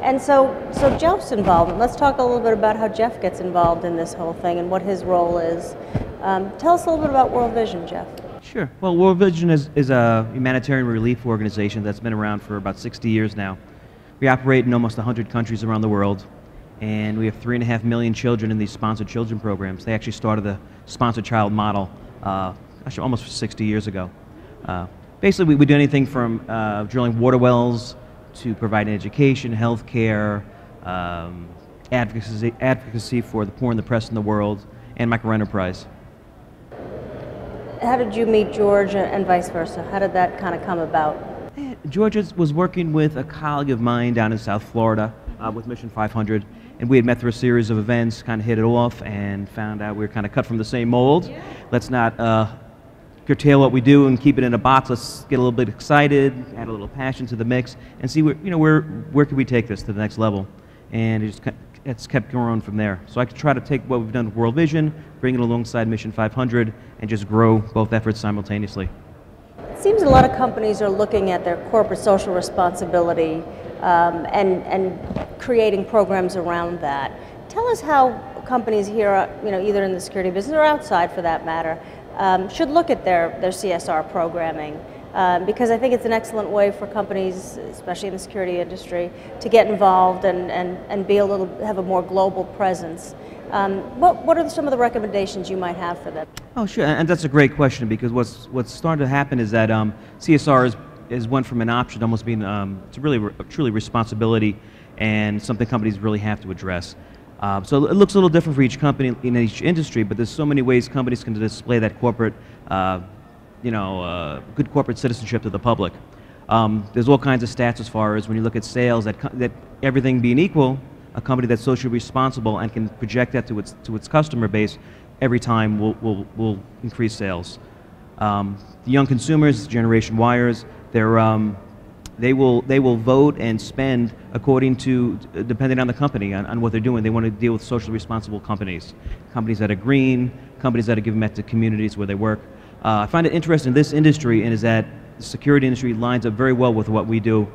And so Jeff's involvement. Let's talk a little bit about how Jeff gets involved in this whole thing and what his role is. Tell us a little bit about World Vision, Jeff. Sure. Well, World Vision is a humanitarian relief organization that's been around for about 60 years now. We operate in almost 100 countries around the world, and we have 3.5 million children in these sponsored children programs. They actually started the sponsored child model actually almost 60 years ago. Basically, we do anything from drilling water wells to providing education, health care, advocacy for the poor and the oppressed in the world, and microenterprise. How did you meet George and vice versa? How did that kind of come about? George was working with a colleague of mine down in South Florida with Mission 500, and we had met through a series of events, kind of hit it off, and found out we were kind of cut from the same mold. Let's not curtail what we do and keep it in a box. Let's get a little bit excited, add a little passion to the mix, and see where can we take this to the next level. And it's kept growing from there. So I could try to take what we've done with World Vision, bring it alongside Mission 500, and just grow both efforts simultaneously. It seems a lot of companies are looking at their corporate social responsibility and creating programs around that. Tell us how companies here, either in the security business or outside for that matter, should look at their CSR programming. Because I think it's an excellent way for companies, especially in the security industry, to get involved and be have a more global presence. What are some of the recommendations you might have for them? Oh, sure, and that's a great question, because what's starting to happen is that CSR is went from an option to almost being to really truly responsibility, and something companies really have to address. So it looks a little different for each company in each industry, but there's so many ways companies can display that corporate good corporate citizenship to the public. There's all kinds of stats as far as when you look at sales, that everything being equal, a company that's socially responsible and can project that to its customer base every time will increase sales. The young consumers, Generation Yers, they will vote and spend according to, depending on the company, on what they're doing. They want to deal with socially responsible companies that are green, companies that are giving back to communities where they work. I find it interesting in this industry, and is that the security industry lines up very well with what we do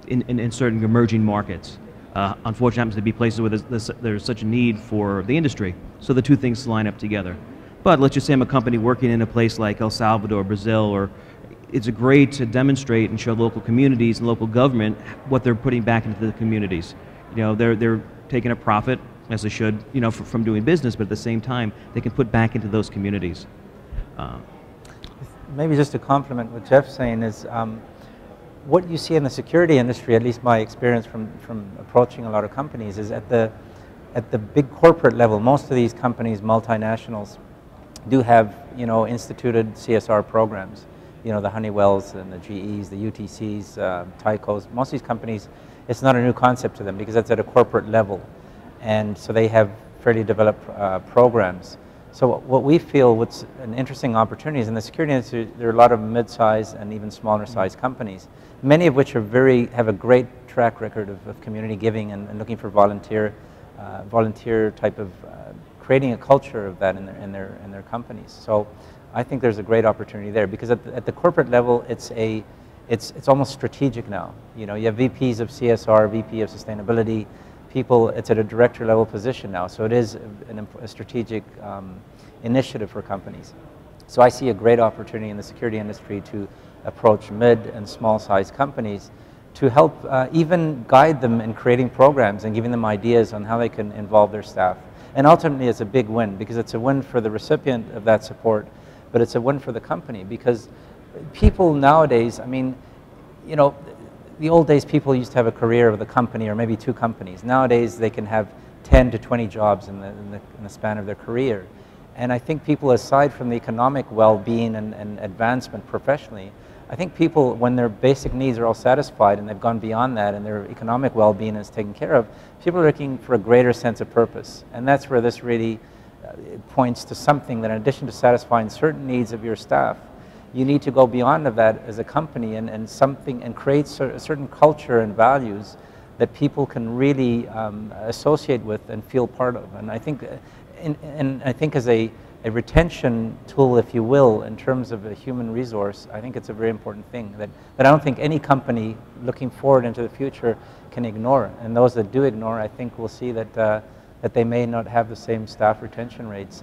in certain emerging markets. Unfortunately, it happens to be places where there's such a need for the industry, so the two things line up together. But let's just say I'm a company working in a place like El Salvador, Brazil, or it's great to demonstrate and show local communities and local government what they're putting back into the communities. They're taking a profit, as they should, from doing business, but at the same time, they can put back into those communities. Maybe just to complement what Jeff's saying is what you see in the security industry, at least my experience from approaching a lot of companies, is at the big corporate level, most of these companies, multinationals, do have instituted CSR programs. The Honeywells and the GEs, the UTCs, Tycos, most of these companies, it's not a new concept to them because it's at a corporate level. And so they have fairly developed programs. So what we feel what's an interesting opportunity is in the security industry, there are a lot of mid-sized and even smaller sized companies, many of which have a great track record of community giving and looking for volunteer type of creating a culture of that in their companies. So I think there's a great opportunity there because at the corporate level, it's almost strategic now. You have VPs of CSR, VP of sustainability, people. It's at a director level position now, so it is a strategic initiative for companies. So I see a great opportunity in the security industry to approach mid and small sized companies to help even guide them in creating programs and giving them ideas on how they can involve their staff. And ultimately it's a big win because it's a win for the recipient of that support, but it's a win for the company because people nowadays, the old days people used to have a career with a company or maybe two companies. Nowadays they can have 10 to 20 jobs in the span of their career. And I think people, aside from the economic well-being and advancement professionally, I think people, when their basic needs are all satisfied and they've gone beyond that and their economic well-being is taken care of, people are looking for a greater sense of purpose. And that's where this really points to something that in addition to satisfying certain needs of your staff, you need to go beyond of that as a company and create a certain culture and values that people can really associate with and feel part of. And I think, as a a retention tool, if you will, in terms of a human resource, I think it's a very important thing that I don't think any company looking forward into the future can ignore. And those that do ignore, I think will see that that they may not have the same staff retention rates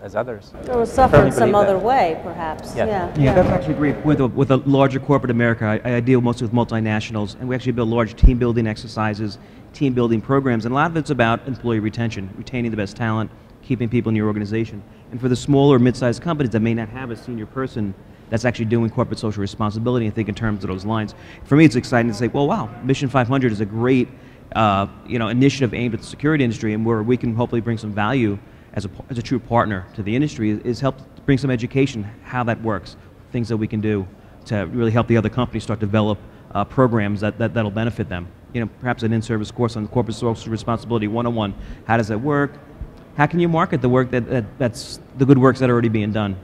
as others. Or suffer in some other way, perhaps. Yeah. Yeah, that's actually great. With a larger corporate America, I deal mostly with multinationals, and we actually build large team building exercises, team building programs, and a lot of it's about employee retention, retaining the best talent, keeping people in your organization. And for the smaller, mid-sized companies that may not have a senior person that's actually doing corporate social responsibility and think in terms of those lines, for me it's exciting to say, well, wow, Mission 500 is a great initiative aimed at the security industry, and where we can hopefully bring some value as a true partner to the industry is help bring some education, how that works, things that we can do to really help the other companies start to develop programs that'll benefit them. Perhaps an in-service course on corporate social responsibility 101. How does that work? How can you market the work that's the good works that are already being done?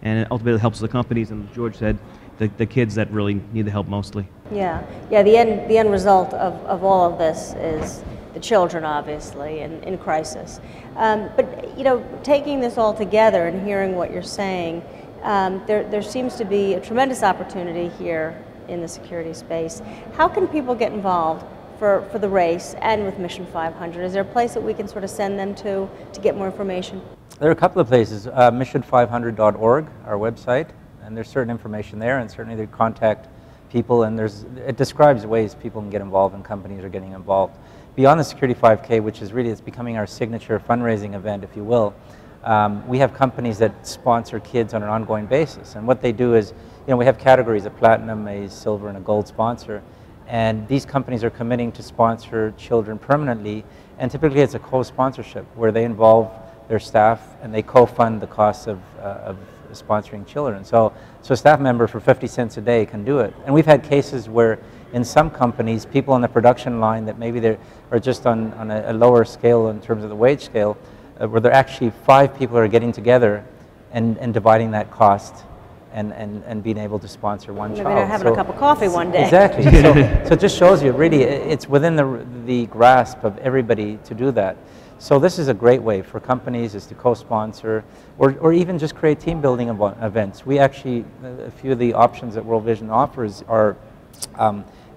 And it ultimately helps the companies, and George said, the kids that really need the help mostly. Yeah. The end result of all of this is the children, obviously, in crisis. But taking this all together and hearing what you're saying, there seems to be a tremendous opportunity here in the security space. How can people get involved for the race and with Mission 500? Is there a place that we can sort of send them to get more information? There are a couple of places. Mission500.org, our website, and there's certain information there, and certainly they contact people, and it describes ways people can get involved and companies are getting involved. Beyond the Security 5K, which is really, it's becoming our signature fundraising event, if you will, we have companies that sponsor kids on an ongoing basis. And what they do is, we have categories, a platinum, a silver, and a gold sponsor. And these companies are committing to sponsor children permanently, and typically it's a co-sponsorship where they involve their staff and they co-fund the costs of sponsoring children. So a staff member for 50 cents a day can do it. And we've had cases where in some companies, people on the production line that maybe they are just on a lower scale in terms of the wage scale, where they're actually 5 people are getting together and dividing that cost and being able to sponsor one child. Maybe they're having a cup of coffee one day. Exactly. So it just shows you, really, it's within the grasp of everybody to do that. So this is a great way for companies is to co-sponsor or even just create team building events. We actually, a few of the options that World Vision offers are,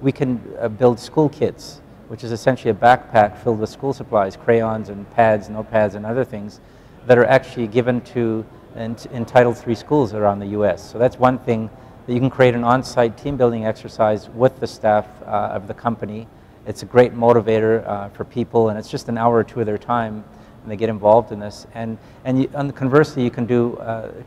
we can build school kits, which is essentially a backpack filled with school supplies, crayons and pads, notepads and other things that are actually given to in Title III schools around the U.S. So that's one thing, that you can create an on-site team building exercise with the staff of the company. It's a great motivator for people, and it's just an hour or two of their time, and they get involved in this. And conversely, you can do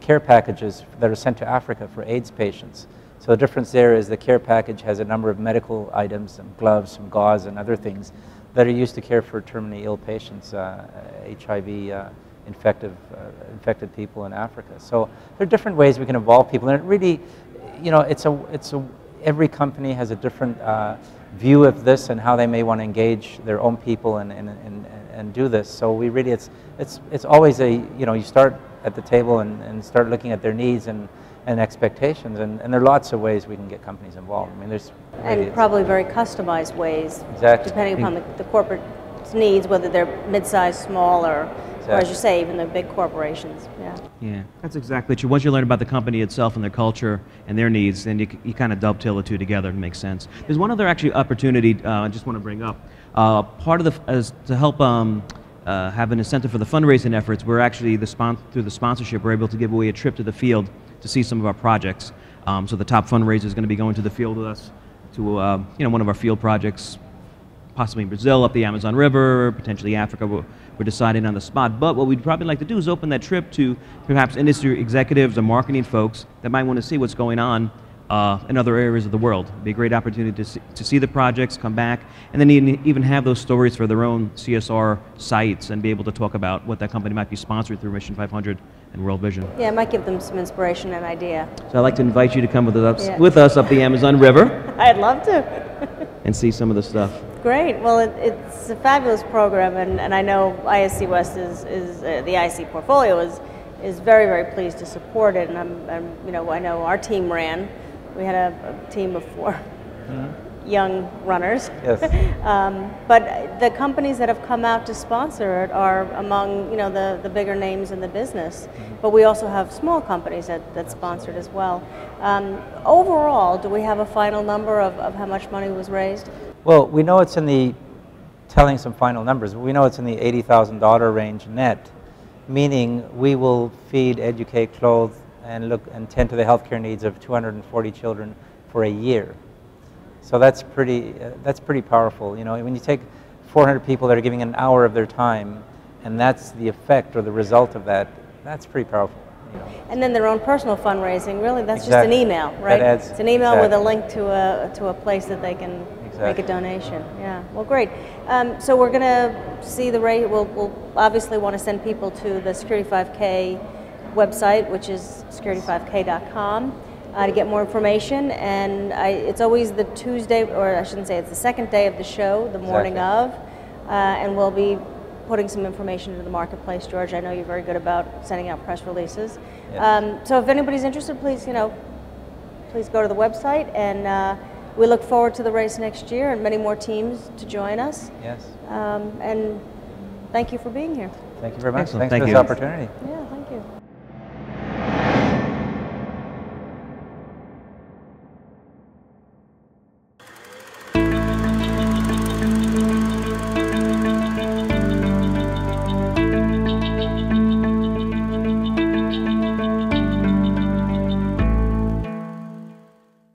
care packages that are sent to Africa for AIDS patients. So the difference there is the care package has a number of medical items, some gloves, some gauze, and other things that are used to care for terminally ill patients, HIV infected people in Africa. So there are different ways we can involve people, and it really, every company has a different view of this and how they may want to engage their own people and do this. So we really, it's always you start at the table and start looking at their needs and expectations, and there are lots of ways we can get companies involved. I mean, and probably very customized ways, exactly, depending upon the corporate needs, whether they're mid-sized, small, or as you say, even the big corporations. Yeah, that's exactly true. Once you learn about the company itself and their culture and their needs, then you kind of dovetail the two together and make sense. There's one other actually opportunity I just want to bring up. Part of to help have an incentive for the fundraising efforts, we're actually through the sponsorship, we're able to give away a trip to the field to see some of our projects. So the top fundraiser is going to be going to the field with us to one of our field projects, possibly in Brazil, up the Amazon River, potentially Africa. We're deciding on the spot. But what we'd probably like to do is open that trip to perhaps industry executives or marketing folks that might want to see what's going on in other areas of the world. It'd be a great opportunity to see the projects, come back, and then even have those stories for their own CSR sites and be able to talk about what that company might be sponsored through Mission 500 and World Vision. Yeah, it might give them some inspiration and idea. So I'd like to invite you to come with us up the Amazon River. I'd love to. And see some of the stuff. Great. Well, it's a fabulous program, and I know ISC West the IC portfolio is very, very pleased to support it. And I know our team ran. We had a team of 4. young runners. Yes. But the companies that have come out to sponsor it are among the bigger names in the business. Mm-hmm. But we also have small companies that sponsored as well. Overall, do we have a final number of how much money was raised? Well, we know it's in the, telling some final numbers, we know it's in the $80,000 range net, meaning we will feed, educate, clothe, and tend to the healthcare needs of 240 children for a year. So that's pretty powerful. When you take 400 people that are giving an hour of their time, and that's the effect or the result of that, that's pretty powerful. And then their own personal fundraising, really, that's exactly. just an email, right? It's an email exactly. with a link to a place that they can make a donation. Yeah, well, great. So we're going to see the rate. We'll obviously want to send people to the Security 5K website, which is security5k.com, to get more information. And it's always the Tuesday, or I shouldn't say, it's the second day of the show, the morning of, and we'll be putting some information into the marketplace. George, I know you're very good about sending out press releases. Yes. So if anybody's interested, please please go to the website, and we look forward to the race next year and many more teams to join us. Yes. And thank you for being here. Thank you very much. Excellent. Thanks for this opportunity. Yeah.